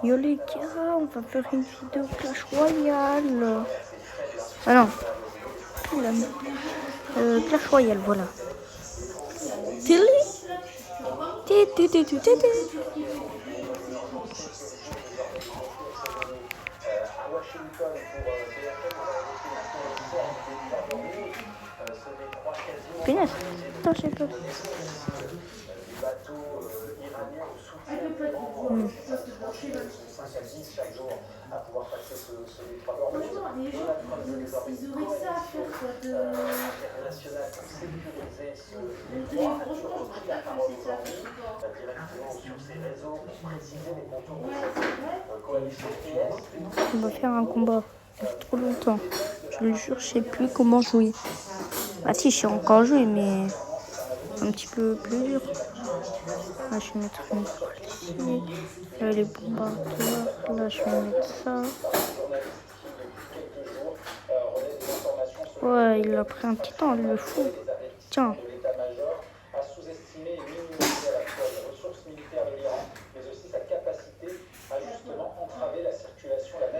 Yo les gars, on va faire une vidéo Clash Royale. Ah non. Clash Royale, voilà. Télé. Punaise. Attends, je sais pas. On va faire un combat. Trop longtemps. Je le jure, je sais plus comment jouer. Ah si, je sais encore jouer, mais un petit peu plus dur. Là, je vais mettre une ici. Là, les bombardeurs. Là, je vais mettre ça. Ouais, il a pris un petit temps, le fou. Tiens.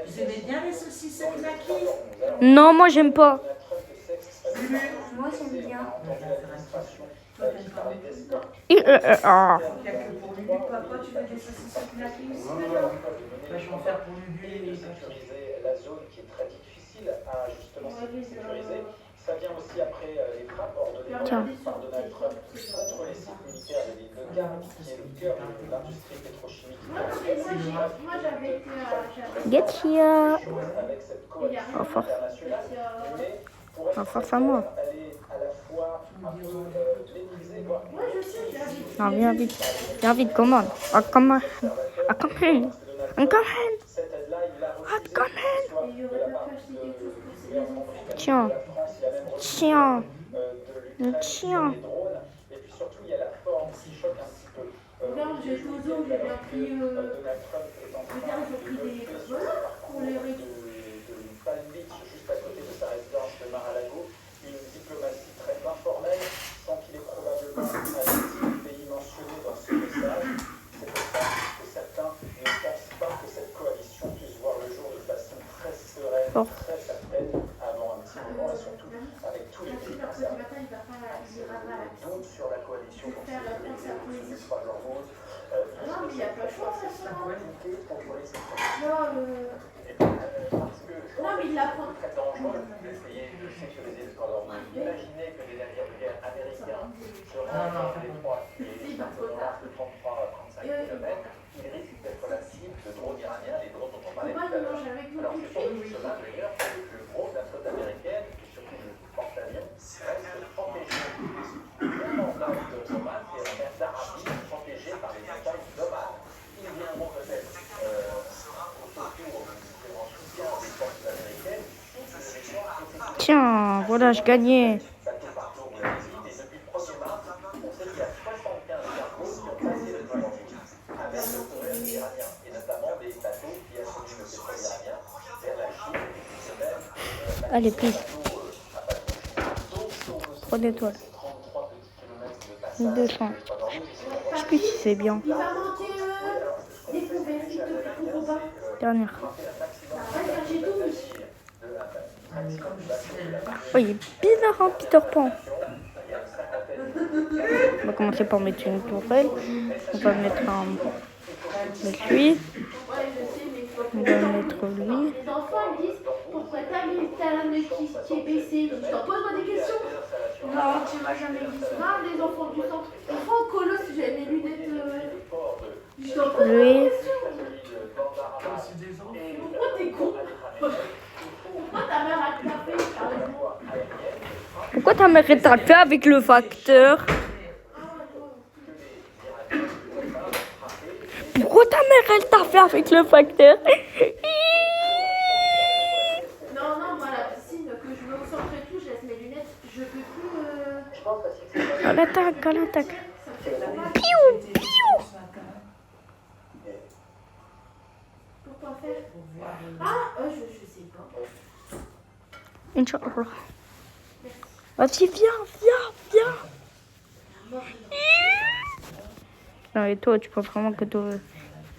Vous aimez bien les saucisses avec maquis? Non, moi, j'aime pas. Moi, j'aime bien. Il n'y a que pour Lulu, papa, tu veux des saucisses avec maquis aussi? Je vais en faire pour Lulu et la zone qui est très difficile à justement sécuriser. Ça vient aussi après les frappes ordonnées par Donald Trump contre les sites militaires de l'île de Garde, qui est le cœur de l'industrie pétrochimique. Moi, j'avais été Get here. Avec cette coalition Enfin. internationale, mais pour être Face à moi. elle est à la fois un peu maîtrisée, voire Moi, je sais, j'avais. Non, viens vite. Viens vite, commande. Ah, come on. Ah, come on. Ah, come on. cette aide-là, il l'a Ah, refusée, come soit Et il de aurait la pas part pu acheter quelque chose pour ses de enfants. Tiens. la France, il a même refusé Tiens. de l'Ukraine sur Tiens. les drones. Et puis surtout, il y a la forme qui choque un petit peu. Regarde, j'ai été aux eaux, j'ai bien pris. Donald Trump est en train Regarde, j'ai pris des. Voilà, pour les récupérer. de Palm Beach, juste à côté de sa résidence de Mar-a-Lago, une diplomatie très informelle, sans qu'il ait probablement investi le pays mentionné dans ce message. C'est pour ça que certains ne pensent pas que cette coalition puisse voir le jour de façon très sereine, très certaine, avant un petit moment, et surtout avec tous les pays concernés. Donc sur la coalition pour ces trois hormones, Non, mais il n'y a pas de choix, ça se contre les Non, mais il la prend. très dangereux d'essayer de sécuriser le corps d'hormones. Imaginez que des navires de guerre américains se rendent dans le détroit qui est simplement large de 33 à 35 km. Ils risquent d'être la cible de drones iraniens, les drones dont on parlait tout à l'heure. Alors c'est pour cela d'ailleurs que le gros de la flotte américaine, et surtout le porte-avions, reste protégé. Le mandat de Oman est la mer d'Arabie, protégée par les montagnes d'Oman. Il viendront peut-être au secours du différent soutien des forces américaines. Tiens, voilà, je gagnais. Allez, plus. 3 d'étoiles. 200. Je sais plus si c'est bien. Il va manquer des poubelles, s'il te plaît, pour pas. Dernière. J'ai tout mis. Oh, il est bizarre, hein, Peter Pan. On va commencer par mettre une tourelle. On va mettre lui. On va mettre lui. Les enfants ils disent pourquoi t'as mis ta lame qui est baissée. Je t'en pose-moi des questions. Non, tu m'as jamais dit ça. Non, les enfants du centre. Une fois au colo, si j'avais mes lunettes. Je t'en pose Lui. des questions. Pourquoi t'es con? Pourquoi ta mère a tapé carrément? Pourquoi ta mère est tapée avec le facteur? Pourquoi ta mère elle t'a fait avec le facteur? Non, non, moi la piscine, que je me concentre et tout, je laisse mes lunettes. Je peux plus. À l'attaque, à l'attaque. Ça me fait trop mal. Piou, piou. Pourquoi faire? Ah, je sais pas. Inch'Allah. Vas-y, viens. Non, et toi, tu penses vraiment que toi...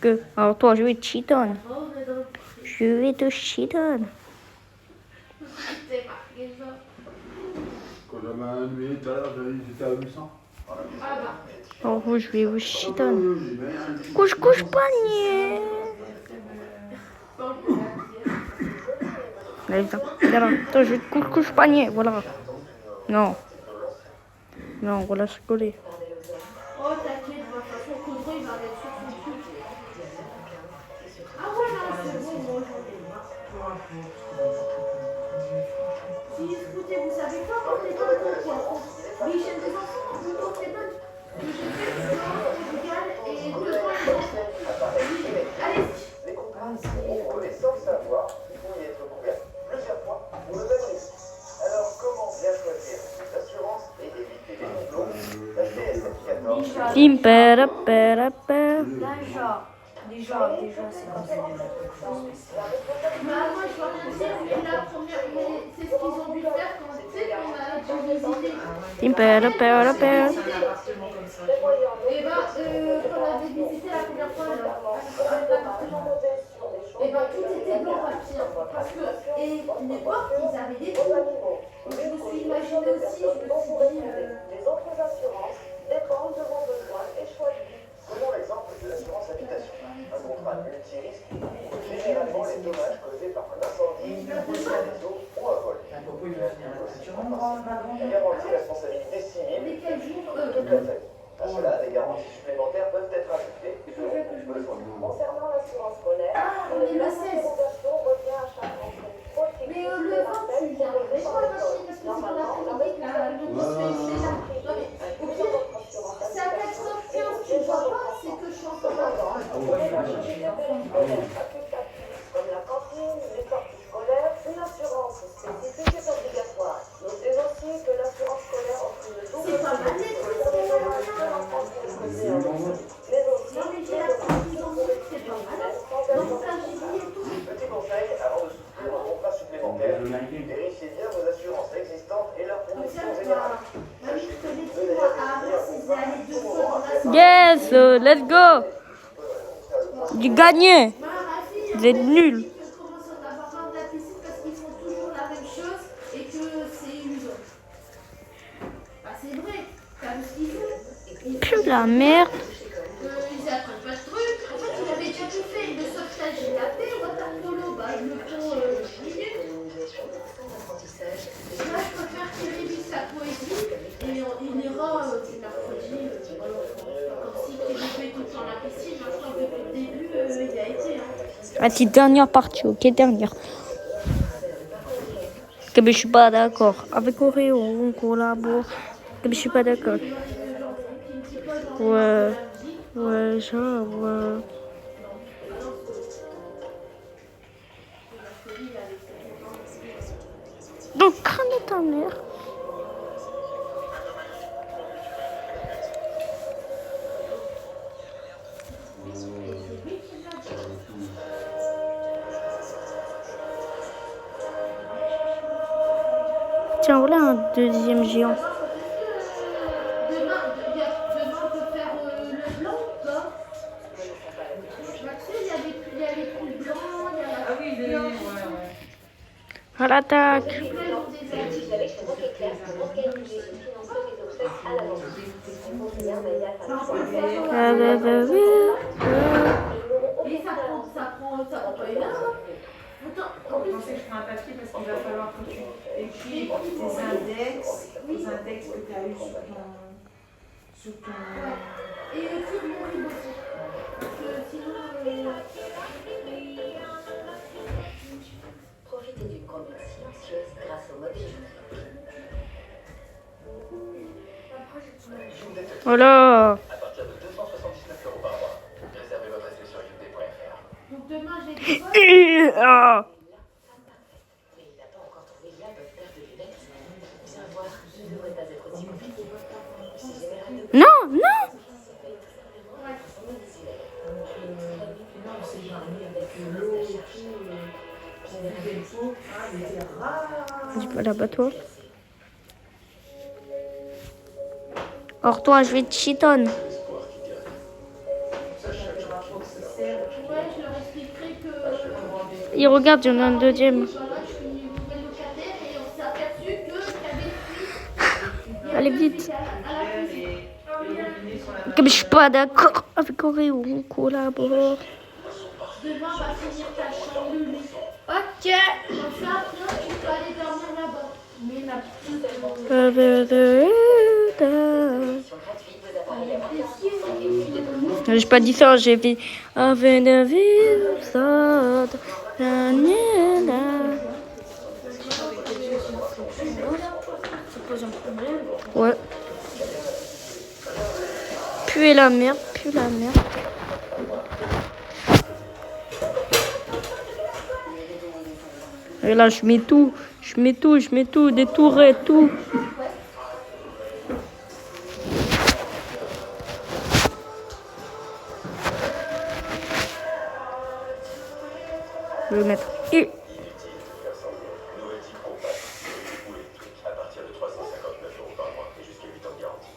Que? Alors toi, je vais te cheaton. Oh, mais non. Je vais te cheaton. C'est marqué ça. Quand j'avais un nuit tout à l'heure, j'étais à 800. Ah bah. Alors je vais vous cheaton. Couche, couche, panier. Allez, viens. Viens là. Attends, je vais te couche, couche, panier. Voilà. Non. Non, on va la rigoler. Oh, t'inquiète, de toute façon, Caudron, il va mettre sur son truc. Ah ouais, non, c'est bon, moi, j'en ai marre. Si, écoutez, vous savez quoi, on est dans le concours. Mais j'aime des enfants, vous comptez pas. J'ai fait Portugal et 2 ans les enfants. Allez-y. Les contrats contrôlés sans le savoir, il faut y être couvert plusieurs fois pour le même risque. Alors, comment bien choisir l'assurance et éviter les doublons? La CSF 14. Impera, pera, pera. Déjà, c'est comme ça. Bah, moi, je dois rien dire, mais la première, c'est ce qu'ils ont dû faire quand, tu sais, qu'on a dû visiter. Impera, pera, pera. Et bah, quand on avait visité la première fois, l'appartement, et bah, tout était blanc papier. Parce que, et les portes, ils avaient des trous. Donc, je me suis imaginé aussi, je me suis dit. Les autres assurances dépendent de vos besoins et choix de vie. Prenons l'exemple de l'assurance habitation. Un contrat multirisque couvre généralement les dommages causés par un incendie, un réseau ou un vol. Il garantit la responsabilité civile Mais quel jour de toute la famille. À cela, des garanties supplémentaires peuvent être ajoutées selon vos besoins. Concernant l'assurance scolaire, Ah, on est le 16. l'augmentation revient à chaque rentrée. Mais le 28, j'arriverai pas à machine parce que c'est dans l'après-midi que la notice fait là. Non mais au pire, c'est à 4h15, tu ne vois pas, c'est que je suis encore là. Comme la cantine, les sorties scolaires, une assurance spécifique est obligatoire. Notez aussi que l'assurance scolaire offre une double C'est pas ma tête, pour les c'est enfants pas mais aussi Non mais j'ai la confusion, c'est pas malade. Donc ça, j'ai dit et tout. Petit conseil, avant de souscrire un contrat supplémentaire, vérifiez bien vos assurances existantes et leurs Comme ça, conditions je générales. dois. Mamie, je te l'ai dit, moi, à Arras, ils étaient allés 2 fois dans la soirée. Yes, let's go. J'ai gagné. Ma fille, Vous êtes nuls. je commence à en avoir marre de la piscine parce qu'ils font toujours la même chose et que c'est usant. Bah c'est vrai, t'as vu ce qu'ils font? Plus la merde. Ils apprennent pas de trucs. En fait, il avait déjà tout fait. Le sauvetage, il l'a fait. Water polo, bah ils le font minutes. Là, je préfère qu'il révise sa poésie et il ira du mercredi. Comme si il fait tout le temps la piscine. Maintenant, depuis le début, il a été. Ah, c'est dernière partie, ok, dernière. Que mais je suis pas d'accord. Avec Oreo, on collabore. Que mais je suis pas d'accord. Ouais. Ouais, genre, ouais. Donc, crâne ta mère. Tiens, voilà un deuxième géant. Demain, on peut faire le blanc ou pas? Bah, tu sais, il y a les trucs blancs, il y a la. Ah oui, ouais. À l'attaque. Les bleus, ils ont des ailes. Vous savez que c'est donc clair pour organiser et financer les obsèques à l'avance. Combien Et ça prend pas une heure. Attends, en Je plus, pensais que je ferais un papier parce qu'il va falloir que tu écrives tes index, les index que tu as eu sur ton... et tire mon rideau aussi. Parce que sinon. Profitez d'une conduite silencieuse grâce au mode électrique. Voilà. À partir de 279 € par mois. Réservez votre essai sur UD.fr. Donc demain, j'ai des Ah. Mais il n'a pas encore trouvé la bonne paire de lunettes. Viens voir, je ne devrais pas être aussi compliqué. C'est général de Non, non. Non, c'est genre avec l'eau et tout, on vidait le pot, il était rare. Dis pas là-bas, Or toi, je vais te chitonne. Ouais, je leur expliquerai que. Et regarde, il y en a un deuxième. Voilà, je suis une nouvelle locataire et on s'est aperçu qu'il y avait une fuite. Allez vite. À la cuisine. Comme je suis pas d'accord avec Oreo, on collabore. Demain, on va finir ta chambre, Lulu. Ok. Comme ça, après, tu peux aller dormir là-bas. Mais la petite. J'ai pas dit ça, j'ai fait. Ouais. Puer la merde, pue la merde. Et là, je mets tout, des tourelles, tout. Je vais mettre. Et... à partir de 359 € par mois et jusqu'à 8 ans de garantie.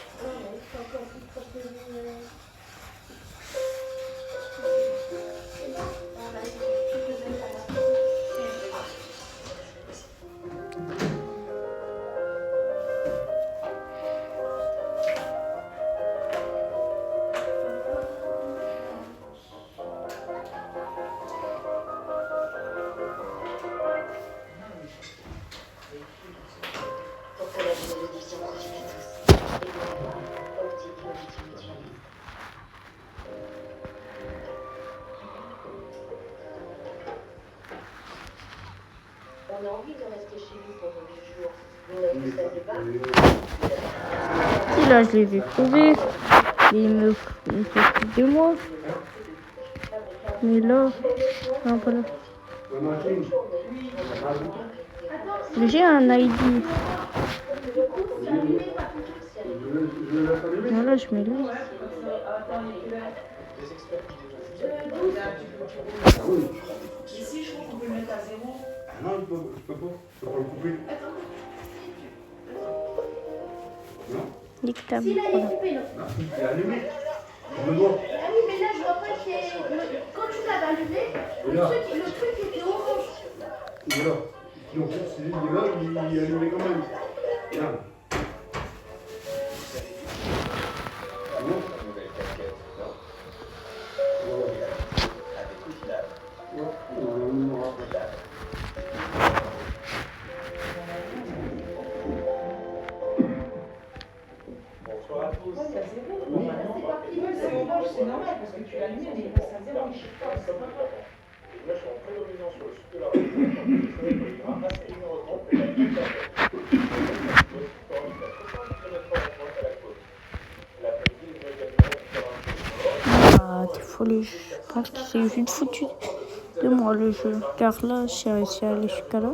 Pour que la bénédiction profite à tous. Optique multimutuelle. On a envie de rester chez nous pendant 10 jours. Vous n'avez pas de bain? Si là, je les ai trouvés. Il me faut plus de moi. Mais là, non, pas là. J'ai un ID. Voilà, je mets là. Ici, je trouve qu'on peut le mettre à 0. Non, je peux pas. Je peux pas le couper. Non, Nique ta Si, là, mère, il est voilà. coupé, là. non, il est allumé. Je le vois. Ah oui, mais là, je vois pas qu'il y ait. Quand tu l'as allumé, le truc était orange. Il est là. Si on coupe, il est là, il est allumé quand même. Regarde. C'est bon? Nouvelle casquette, non? Ouais. Avec outillage. Ouais. On aura. Bonsoir à tous. Ouais, il y a 0. Normalement, c'est orange, c'est normal parce que tu l'as allumé, mais il passe à 0. Je sais pas. Là, je suis en prédominance sur le sud de la région. C'est une remonte et la ville Ah, t'es folle. Je pense qu'il s'est juste foutu de moi le jeu. Car là, j'ai réussi à aller jusqu'à là.